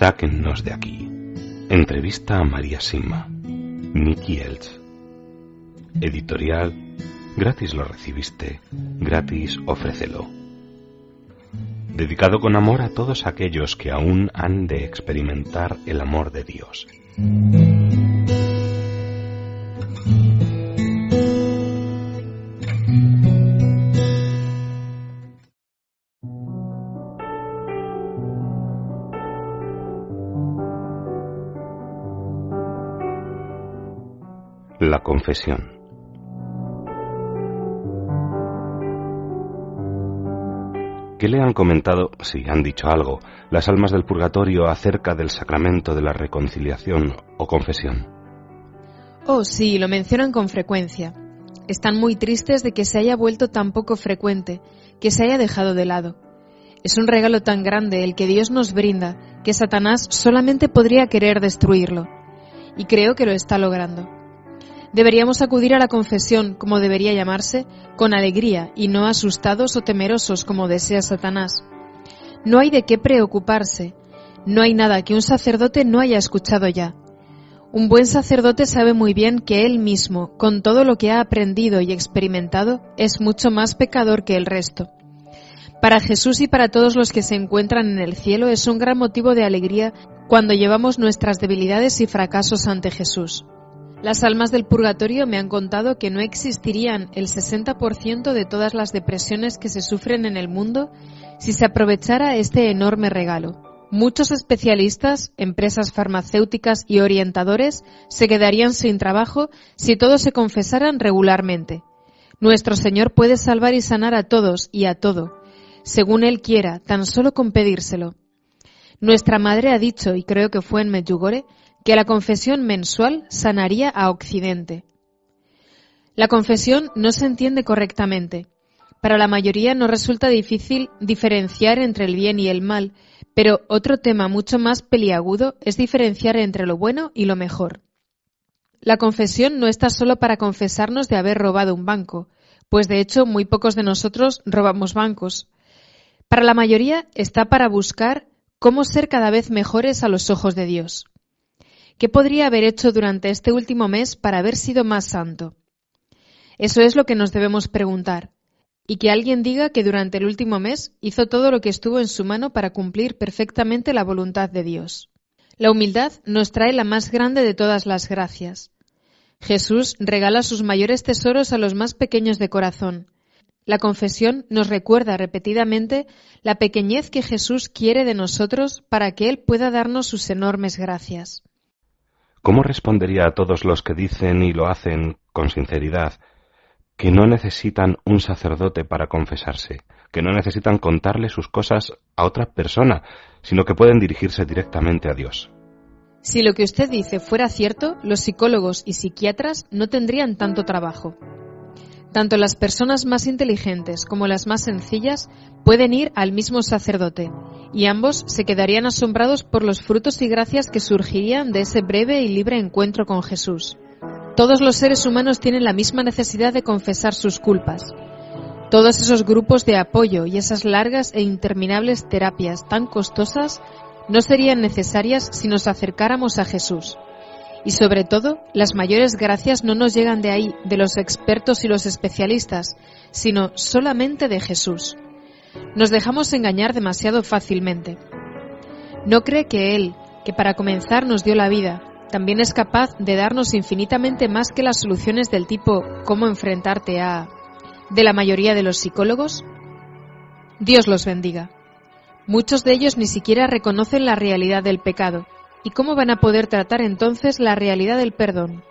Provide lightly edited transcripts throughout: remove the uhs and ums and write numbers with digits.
Sáquennos de aquí. Entrevista a María Simma. Nicky Elch. Editorial. Gratis lo recibiste, gratis ofrécelo. Dedicado con amor a todos aquellos que aún han de experimentar el amor de Dios. La confesión. ¿Qué le han comentado, si han dicho algo, las almas del purgatorio acerca del sacramento de la reconciliación o confesión? Oh, sí, lo mencionan con frecuencia. Están muy tristes de que se haya vuelto tan poco frecuente, que se haya dejado de lado. Es un regalo tan grande el que Dios nos brinda, que Satanás solamente podría querer destruirlo. Y creo que lo está logrando. Deberíamos acudir a la confesión, como debería llamarse, con alegría y no asustados o temerosos como desea Satanás. No hay de qué preocuparse, no hay nada que un sacerdote no haya escuchado ya. Un buen sacerdote sabe muy bien que él mismo, con todo lo que ha aprendido y experimentado, es mucho más pecador que el resto. Para Jesús y para todos los que se encuentran en el cielo es un gran motivo de alegría cuando llevamos nuestras debilidades y fracasos ante Jesús. Las almas del purgatorio me han contado que no existirían el 60% de todas las depresiones que se sufren en el mundo si se aprovechara este enorme regalo. Muchos especialistas, empresas farmacéuticas y orientadores se quedarían sin trabajo si todos se confesaran regularmente. Nuestro Señor puede salvar y sanar a todos y a todo, según Él quiera, tan solo con pedírselo. Nuestra madre ha dicho, y creo que fue en Medjugorje, que la confesión mensual sanaría a Occidente. La confesión no se entiende correctamente. Para la mayoría nos resulta difícil diferenciar entre el bien y el mal, pero otro tema mucho más peliagudo es diferenciar entre lo bueno y lo mejor. La confesión no está solo para confesarnos de haber robado un banco, pues de hecho muy pocos de nosotros robamos bancos. Para la mayoría está para buscar cómo ser cada vez mejores a los ojos de Dios. ¿Qué podría haber hecho durante este último mes para haber sido más santo? Eso es lo que nos debemos preguntar. Y que alguien diga que durante el último mes hizo todo lo que estuvo en su mano para cumplir perfectamente la voluntad de Dios. La humildad nos trae la más grande de todas las gracias. Jesús regala sus mayores tesoros a los más pequeños de corazón. La confesión nos recuerda repetidamente la pequeñez que Jesús quiere de nosotros para que Él pueda darnos sus enormes gracias. ¿Cómo respondería a todos los que dicen y lo hacen con sinceridad que no necesitan un sacerdote para confesarse, que no necesitan contarle sus cosas a otra persona, sino que pueden dirigirse directamente a Dios? Si lo que usted dice fuera cierto, los psicólogos y psiquiatras no tendrían tanto trabajo. Tanto las personas más inteligentes como las más sencillas pueden ir al mismo sacerdote, y ambos se quedarían asombrados por los frutos y gracias que surgirían de ese breve y libre encuentro con Jesús. Todos los seres humanos tienen la misma necesidad de confesar sus culpas. Todos esos grupos de apoyo y esas largas e interminables terapias tan costosas no serían necesarias si nos acercáramos a Jesús. Y sobre todo, las mayores gracias no nos llegan de ahí, de los expertos y los especialistas, sino solamente de Jesús. Nos dejamos engañar demasiado fácilmente. ¿No cree que Él, que para comenzar nos dio la vida, también es capaz de darnos infinitamente más que las soluciones del tipo «¿cómo enfrentarte a...» de la mayoría de los psicólogos? Dios los bendiga. Muchos de ellos ni siquiera reconocen la realidad del pecado. ¿Y cómo van a poder tratar entonces la realidad del perdón?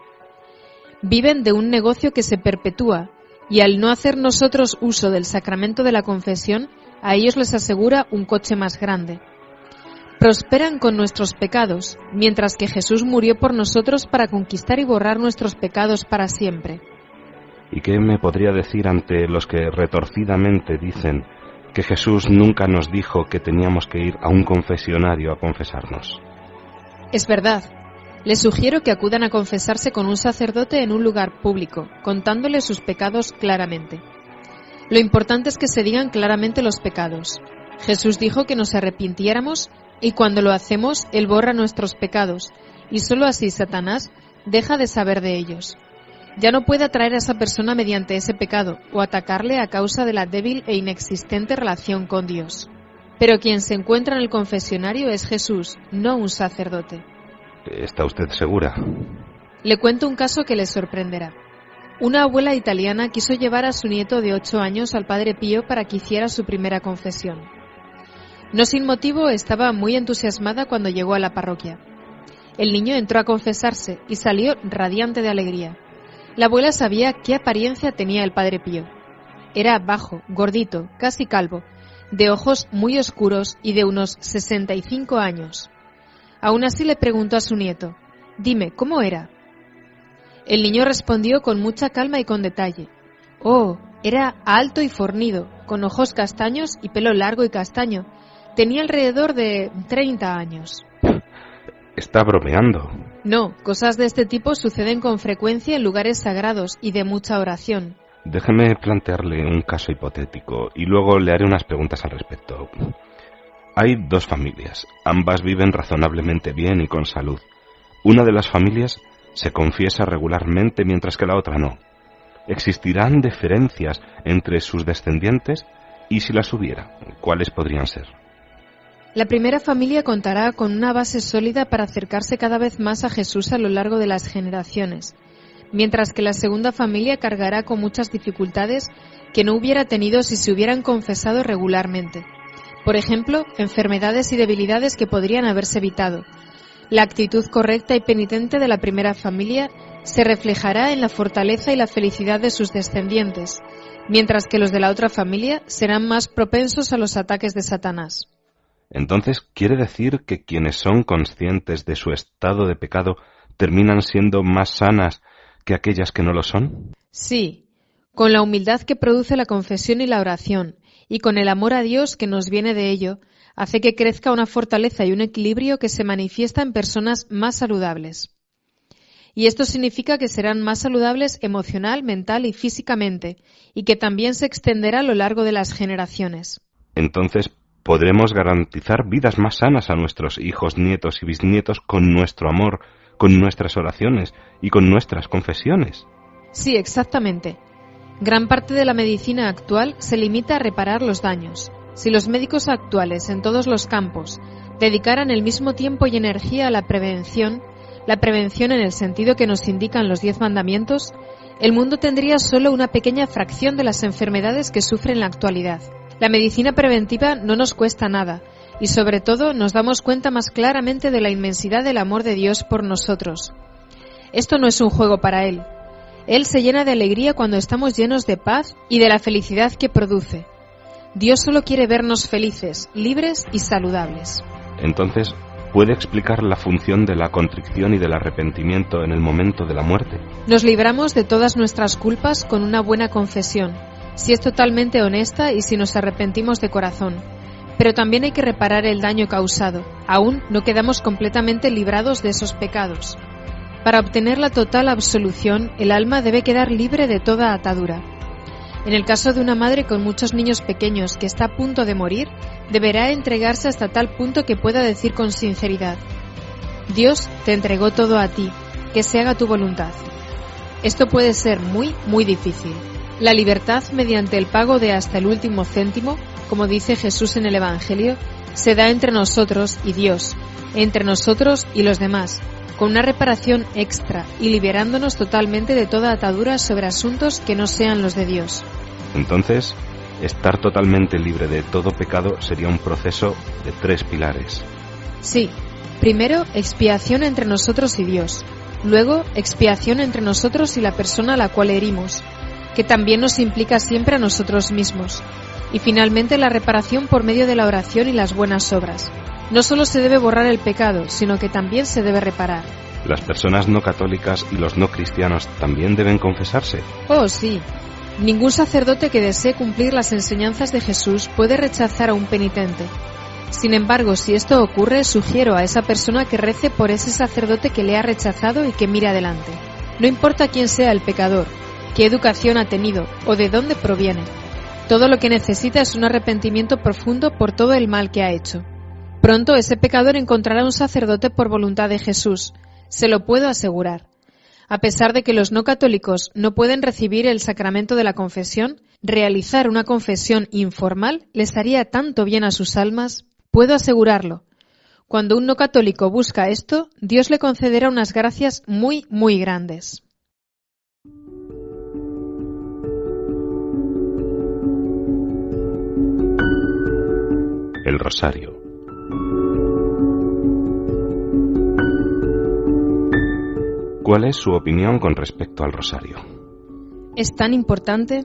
Viven de un negocio que se perpetúa, y al no hacer nosotros uso del sacramento de la confesión, a ellos les asegura un coche más grande. Prosperan con nuestros pecados, mientras que Jesús murió por nosotros para conquistar y borrar nuestros pecados para siempre. ¿Y qué me podría decir ante los que retorcidamente dicen que Jesús nunca nos dijo que teníamos que ir a un confesionario a confesarnos? Es verdad. Les sugiero que acudan a confesarse con un sacerdote en un lugar público, contándole sus pecados claramente. Lo importante es que se digan claramente los pecados. Jesús dijo que nos arrepintiéramos Y cuando lo hacemos, Él borra nuestros pecados, y sólo así Satanás deja de saber de ellos. Ya no puede atraer a esa persona mediante ese pecado, o atacarle a causa de la débil e inexistente relación con Dios. Pero quien se encuentra en el confesionario es Jesús, no un sacerdote. ¿Está usted segura? Le cuento un caso que le sorprenderá. Una abuela italiana quiso llevar a su nieto de 8 años al Padre Pío para que hiciera su primera confesión. No sin motivo estaba muy entusiasmada cuando llegó a la parroquia. El niño entró a confesarse y salió radiante de alegría. La abuela sabía qué apariencia tenía el Padre Pío. Era bajo, gordito, casi calvo, de ojos muy oscuros y de unos 65 años. Aún así le preguntó a su nieto: «Dime, ¿cómo era?». El niño respondió con mucha calma y con detalle: «Oh, era alto y fornido, con ojos castaños y pelo largo y castaño. Tenía alrededor de 30 años». ¿Está bromeando? No, cosas de este tipo suceden con frecuencia en lugares sagrados y de mucha oración. Déjeme plantearle un caso hipotético y luego le haré unas preguntas al respecto. Hay 2 familias, ambas viven razonablemente bien y con salud. Una de las familias se confiesa regularmente mientras que la otra no. ¿Existirán diferencias entre sus descendientes? Y si las hubiera, ¿cuáles podrían ser? La primera familia contará con una base sólida para acercarse cada vez más a Jesús a lo largo de las generaciones, mientras que la segunda familia cargará con muchas dificultades que no hubiera tenido si se hubieran confesado regularmente. Por ejemplo, enfermedades y debilidades que podrían haberse evitado. La actitud correcta y penitente de la primera familia se reflejará en la fortaleza y la felicidad de sus descendientes, mientras que los de la otra familia serán más propensos a los ataques de Satanás. Entonces, ¿quiere decir que quienes son conscientes de su estado de pecado terminan siendo más sanas que aquellas que no lo son? Sí, con la humildad que produce la confesión y la oración, y con el amor a Dios que nos viene de ello, hace que crezca una fortaleza y un equilibrio que se manifiesta en personas más saludables. Y esto significa que serán más saludables emocional, mental y físicamente, y que también se extenderá a lo largo de las generaciones. Entonces, podremos garantizar vidas más sanas a nuestros hijos, nietos y bisnietos con nuestro amor, con nuestras oraciones y con nuestras confesiones. Sí, exactamente. Gran parte de la medicina actual se limita a reparar los daños. Si los médicos actuales en todos los campos dedicaran el mismo tiempo y energía a la prevención en el sentido que nos indican los 10 mandamientos, el mundo tendría solo una pequeña fracción de las enfermedades que sufre en la actualidad. La medicina preventiva no nos cuesta nada y sobre todo nos damos cuenta más claramente de la inmensidad del amor de Dios por nosotros. Esto no es un juego para Él. Él se llena de alegría cuando estamos llenos de paz y de la felicidad que produce. Dios solo quiere vernos felices, libres y saludables. Entonces, ¿puede explicar la función de la contrición y del arrepentimiento en el momento de la muerte? Nos libramos de todas nuestras culpas con una buena confesión, si es totalmente honesta y si nos arrepentimos de corazón. Pero también hay que reparar el daño causado. Aún no quedamos completamente librados de esos pecados. Para obtener la total absolución, el alma debe quedar libre de toda atadura. En el caso de una madre con muchos niños pequeños que está a punto de morir, deberá entregarse hasta tal punto que pueda decir con sinceridad: Dios te entregó todo a ti, que se haga tu voluntad. Esto puede ser muy, muy difícil. La libertad mediante el pago de hasta el último céntimo, como dice Jesús en el Evangelio, se da entre nosotros y Dios, entre nosotros y los demás, con una reparación extra y liberándonos totalmente de toda atadura sobre asuntos que no sean los de Dios. Entonces, estar totalmente libre de todo pecado sería un proceso de 3 pilares. Sí. Primero, expiación entre nosotros y Dios. Luego, expiación entre nosotros y la persona a la cual herimos, que también nos implica siempre a nosotros mismos. Y finalmente, la reparación por medio de la oración y las buenas obras. No solo se debe borrar el pecado, sino que también se debe reparar. ¿Las personas no católicas y los no cristianos también deben confesarse? Oh, sí. Ningún sacerdote que desee cumplir las enseñanzas de Jesús puede rechazar a un penitente. Sin embargo, si esto ocurre, sugiero a esa persona que rece por ese sacerdote que le ha rechazado y que mire adelante. No importa quién sea el pecador, qué educación ha tenido o de dónde proviene. Todo lo que necesita es un arrepentimiento profundo por todo el mal que ha hecho. Pronto ese pecador encontrará un sacerdote por voluntad de Jesús, se lo puedo asegurar. A pesar de que los no católicos no pueden recibir el sacramento de la confesión, realizar una confesión informal les haría tanto bien a sus almas, puedo asegurarlo. Cuando un no católico busca esto, Dios le concederá unas gracias muy, muy grandes. El rosario. ¿Cuál es su opinión con respecto al rosario? ¿Es tan importante?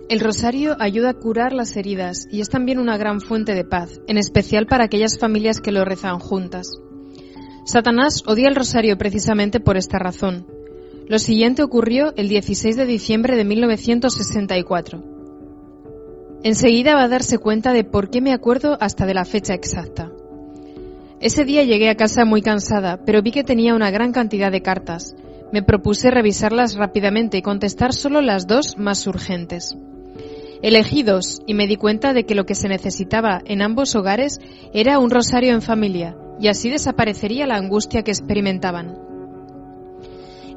El rosario ayuda a curar las heridas y es también una gran fuente de paz, en especial para aquellas familias que lo rezan juntas. Satanás odia el rosario precisamente por esta razón. Lo siguiente ocurrió el 16 de diciembre de 1964. Enseguida va a darse cuenta de por qué me acuerdo hasta de la fecha exacta. Ese día llegué a casa muy cansada, pero vi que tenía una gran cantidad de cartas. Me propuse revisarlas rápidamente y contestar solo las 2 más urgentes. Elegí 2 y me di cuenta de que lo que se necesitaba en ambos hogares era un rosario en familia, y así desaparecería la angustia que experimentaban.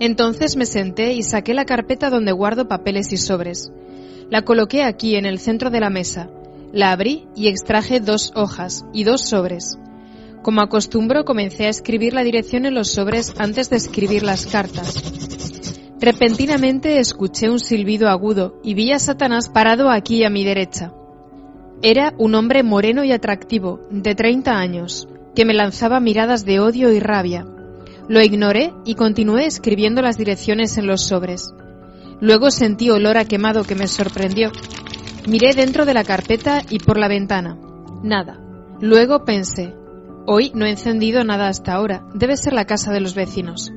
Entonces me senté y saqué la carpeta donde guardo papeles y sobres. La coloqué aquí en el centro de la mesa. La abrí y extraje 2 hojas y 2 sobres. Como acostumbro, comencé a escribir la dirección en los sobres antes de escribir las cartas. Repentinamente escuché un silbido agudo y vi a Satanás parado aquí a mi derecha. Era un hombre moreno y atractivo, de 30 años, que me lanzaba miradas de odio y rabia. Lo ignoré y continué escribiendo las direcciones en los sobres. Luego sentí olor a quemado que me sorprendió. Miré dentro de la carpeta y por la ventana. Nada. Luego pensé, hoy no he encendido nada hasta ahora, debe ser la casa de los vecinos.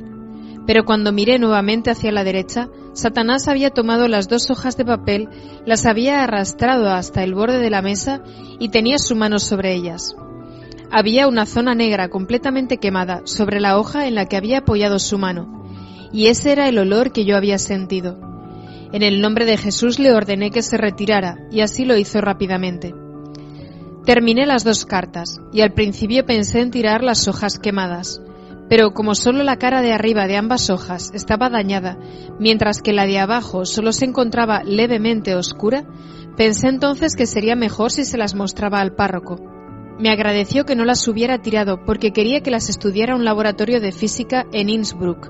Pero cuando miré nuevamente hacia la derecha, Satanás había tomado las 2 hojas de papel, las había arrastrado hasta el borde de la mesa y tenía su mano sobre ellas. Había una zona negra completamente quemada sobre la hoja en la que había apoyado su mano, y ese era el olor que yo había sentido. En el nombre de Jesús le ordené que se retirara, y así lo hizo rápidamente. Terminé las 2 cartas, y al principio pensé en tirar las hojas quemadas, pero como solo la cara de arriba de ambas hojas estaba dañada, mientras que la de abajo solo se encontraba levemente oscura, pensé entonces que sería mejor si se las mostraba al párroco. Me agradeció que no las hubiera tirado porque quería que las estudiara un laboratorio de física en Innsbruck.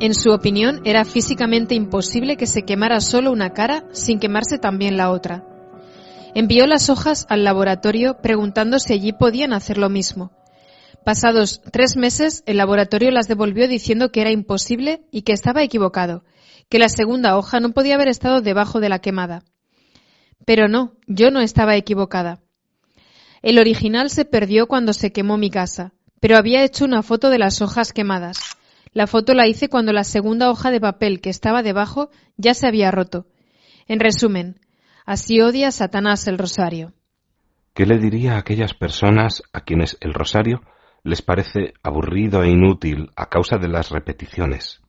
En su opinión, era físicamente imposible que se quemara solo una cara sin quemarse también la otra. Envió las hojas al laboratorio preguntando si allí podían hacer lo mismo. Pasados 3 meses, el laboratorio las devolvió diciendo que era imposible y que estaba equivocado, que la segunda hoja no podía haber estado debajo de la quemada. Pero no, yo no estaba equivocada. El original se perdió cuando se quemó mi casa, pero había hecho una foto de las hojas quemadas. La foto la hice cuando la segunda hoja de papel que estaba debajo ya se había roto. En resumen, así odia Satanás el rosario. ¿Qué le diría a aquellas personas a quienes el rosario les parece aburrido e inútil a causa de las repeticiones?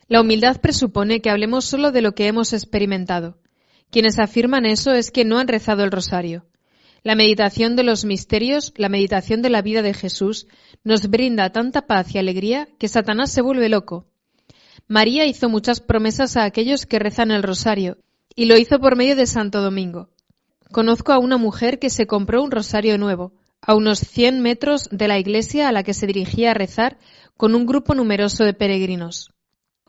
La humildad presupone que hablemos solo de lo que hemos experimentado. Quienes afirman eso es que no han rezado el rosario. La meditación de los misterios, la meditación de la vida de Jesús, nos brinda tanta paz y alegría que Satanás se vuelve loco. María hizo muchas promesas a aquellos que rezan el rosario, y lo hizo por medio de Santo Domingo. Conozco a una mujer que se compró un rosario nuevo, a unos 100 metros de la iglesia a la que se dirigía a rezar con un grupo numeroso de peregrinos.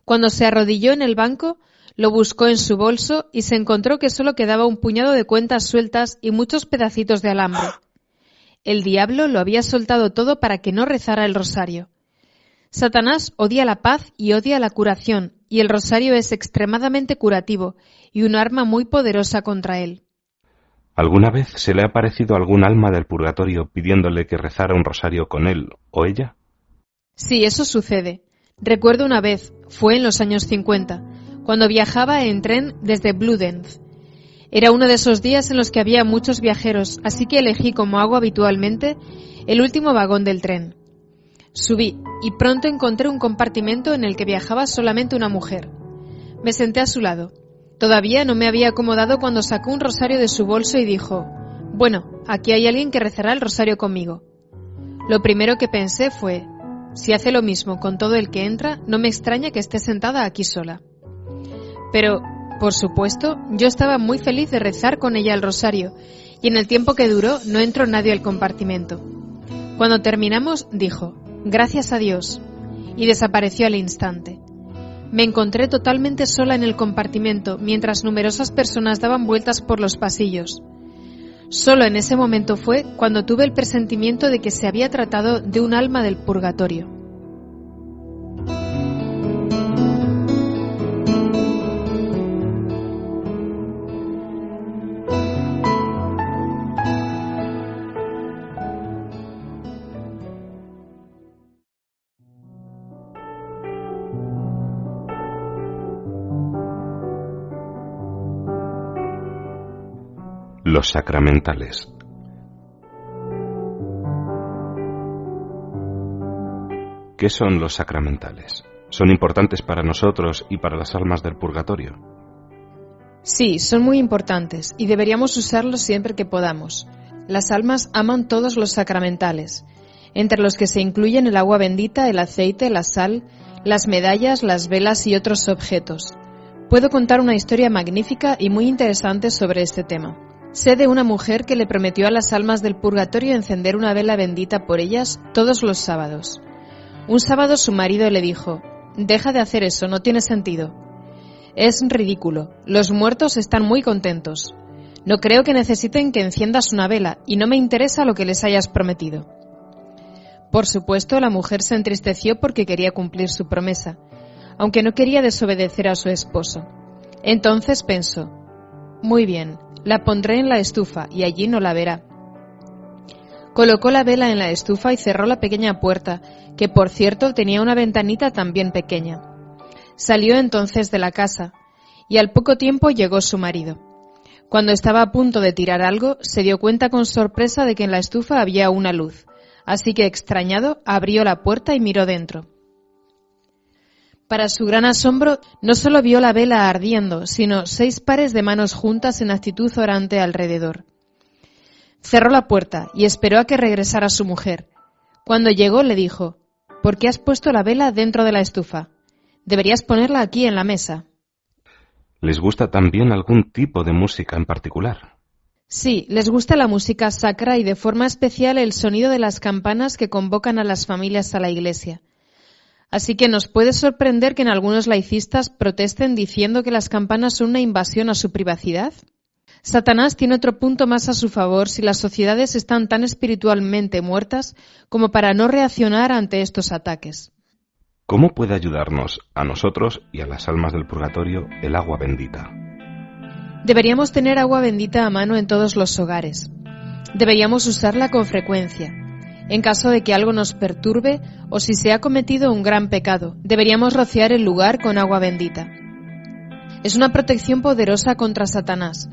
Cuando se arrodilló en el banco, lo buscó en su bolso y se encontró que solo quedaba un puñado de cuentas sueltas y muchos pedacitos de alambre. El diablo lo había soltado todo para que no rezara el rosario. Satanás odia la paz y odia la curación, y el rosario es extremadamente curativo y un arma muy poderosa contra él. ¿Alguna vez se le ha aparecido algún alma del purgatorio pidiéndole que rezara un rosario con él o ella? Sí, eso sucede. Recuerdo una vez, fue en los años 50, cuando viajaba en tren desde Bludenz. Era uno de esos días en los que había muchos viajeros, así que elegí, como hago habitualmente, el último vagón del tren. Subí y pronto encontré un compartimento en el que viajaba solamente una mujer. Me senté a su lado. Todavía no me había acomodado cuando sacó un rosario de su bolso y dijo: Bueno, aquí hay alguien que rezará el rosario conmigo. Lo primero que pensé fue, si hace lo mismo con todo el que entra, no me extraña que esté sentada aquí sola. Pero, por supuesto, yo estaba muy feliz de rezar con ella el rosario, y en el tiempo que duró no entró nadie al compartimento. Cuando terminamos, dijo, «Gracias a Dios», y desapareció al instante. Me encontré totalmente sola en el compartimento, mientras numerosas personas daban vueltas por los pasillos. Solo en ese momento fue cuando tuve el presentimiento de que se había tratado de un alma del purgatorio. Los sacramentales. ¿Qué son los sacramentales? ¿Son importantes para nosotros y para las almas del purgatorio? Sí, son muy importantes y deberíamos usarlos siempre que podamos. Las almas aman todos los sacramentales, entre los que se incluyen el agua bendita, el aceite, la sal, las medallas, las velas y otros objetos. Puedo contar una historia magnífica y muy interesante sobre este tema. Sé de una mujer que le prometió a las almas del purgatorio encender una vela bendita por ellas todos los sábados. Un sábado su marido le dijo, «Deja de hacer eso, no tiene sentido. Es ridículo, los muertos están muy contentos. No creo que necesiten que enciendas una vela y no me interesa lo que les hayas prometido». Por supuesto, la mujer se entristeció porque quería cumplir su promesa, aunque no quería desobedecer a su esposo. Entonces pensó, «Muy bien, la pondré en la estufa y allí no la verá». Colocó la vela en la estufa y cerró la pequeña puerta, que por cierto tenía una ventanita también pequeña. Salió entonces de la casa, y al poco tiempo llegó su marido. Cuando estaba a punto de tirar algo, se dio cuenta con sorpresa de que en la estufa había una luz, así que extrañado abrió la puerta y miró dentro. Para su gran asombro, no solo vio la vela ardiendo, sino 6 pares de manos juntas en actitud orante alrededor. Cerró la puerta y esperó a que regresara su mujer. Cuando llegó le dijo, «¿Por qué has puesto la vela dentro de la estufa? Deberías ponerla aquí en la mesa». ¿Les gusta también algún tipo de música en particular? Sí, les gusta la música sacra y de forma especial el sonido de las campanas que convocan a las familias a la iglesia. Así que nos puede sorprender que en algunos laicistas protesten diciendo que las campanas son una invasión a su privacidad. Satanás tiene otro punto más a su favor si las sociedades están tan espiritualmente muertas como para no reaccionar ante estos ataques. ¿Cómo puede ayudarnos a nosotros y a las almas del purgatorio el agua bendita? Deberíamos tener agua bendita a mano en todos los hogares. Deberíamos usarla con frecuencia. En caso de que algo nos perturbe o si se ha cometido un gran pecado, deberíamos rociar el lugar con agua bendita. Es una protección poderosa contra Satanás.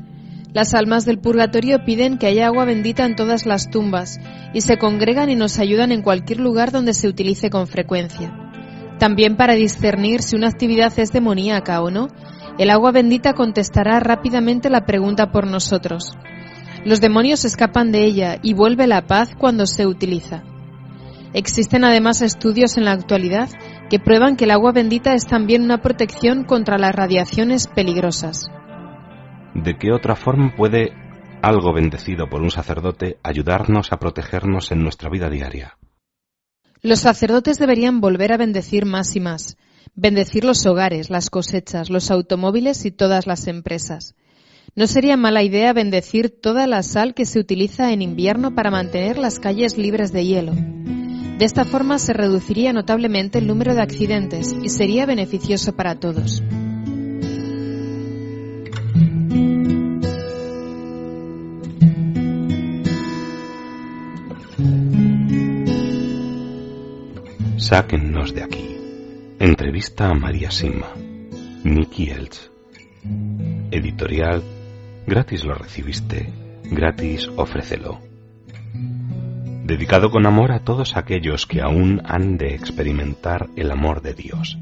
Las almas del purgatorio piden que haya agua bendita en todas las tumbas y se congregan y nos ayudan en cualquier lugar donde se utilice con frecuencia. También para discernir si una actividad es demoníaca o no, el agua bendita contestará rápidamente la pregunta por nosotros. Los demonios escapan de ella y vuelve la paz cuando se utiliza. Existen además estudios en la actualidad que prueban que el agua bendita es también una protección contra las radiaciones peligrosas. ¿De qué otra forma puede algo bendecido por un sacerdote ayudarnos a protegernos en nuestra vida diaria? Los sacerdotes deberían volver a bendecir más y más. Bendecir los hogares, las cosechas, los automóviles y todas las empresas. No sería mala idea bendecir toda la sal que se utiliza en invierno para mantener las calles libres de hielo. De esta forma se reduciría notablemente el número de accidentes y sería beneficioso para todos. Sáquennos de aquí. Entrevista a María Sima. Nicky Elch. Editorial. Gratis lo recibiste, gratis ofrécelo. Dedicado con amor a todos aquellos que aún han de experimentar el amor de Dios.